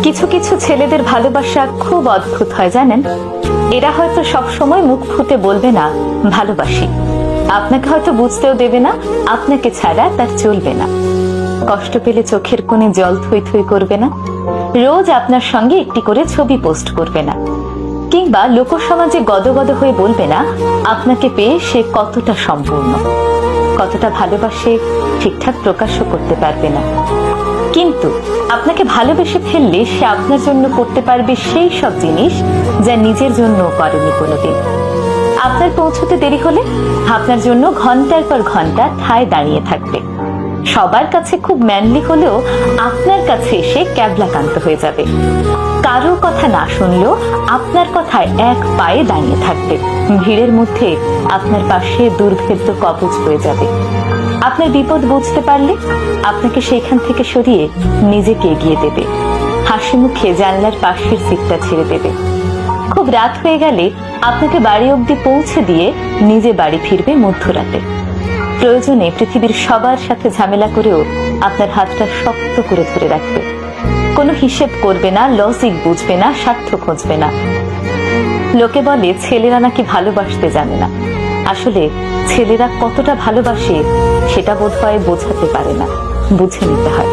কিছু কিছু ছেলেদের ভালোবাসা খুব অদ্ভুত হয় জানেন। এরা হয়তো সব সময় মুখ ফুটে বলবে না ভালোবাসি, আপনাকে হয়তো বুঝতেও দেবে না আপনাকে ছাড়া তার চলবে না। কষ্ট পেলে চোখের কোণে জল থই থই করবে না, রোজ আপনার সঙ্গে একটি করে ছবি পোস্ট করবে না, কিংবা লোকসমাজে গদগদ হয়ে বলবে না আপনাকে পেয়ে সে কতটা সম্পূর্ণ, কতটা ভালোবাসে ঠিকঠাক প্রকাশও করতে পারবে না। কিন্তু আপনাকে ভালোবেসে ফেললে সে আপনার জন্য করতে পারবে সেই সব জিনিস যা নিজের জন্য করেনি কোনোদিন। আপনার পৌঁছতে দেরি হলে আপনার জন্য ঘন্টার পর ঘন্টা ঠায় দাঁড়িয়ে থাকবে। সবার কাছে খুব ম্যানলি হলেও আপনার কাছে এসে ক্যাবলাকান্ত হয়ে যাবে। কারো কথা না শুনলেও আপনার কথায় এক পায়ে দাঁড়িয়ে থাকবে। ভিড়ের মধ্যে আপনার পাশে দুর্ভেদ্য কবচ হয়ে যাবে। আপনার বিপদ বুঝতে পারলে আপনাকে সেখান থেকে সরিয়ে নিজেকে এগিয়ে দেবে। হাসি মুখে জানলার পাশের সিটটা ছেড়ে দেবে। খুব রাত হয়ে গেলে আপনাকে বাড়ি অবধি পৌঁছে দিয়ে নিজে বাড়ি ফিরবে মধ্যরাতে। প্রয়োজনে পৃথিবীর সবার সাথে ঝামেলা করেও আপনার হাতটা শক্ত করে ধরে রাখবে। কোনো হিসেব করবে না, লজিক বুঝবে না, স্বার্থ খুঁজবে না। লোকে বলে ছেলেরা নাকি ভালোবাসতে জানে না। আসলে ছেলেরা কতটা ভালোবাসে সেটা বোধহয় বোঝাতে পারে না, বুঝে নিতে হয়।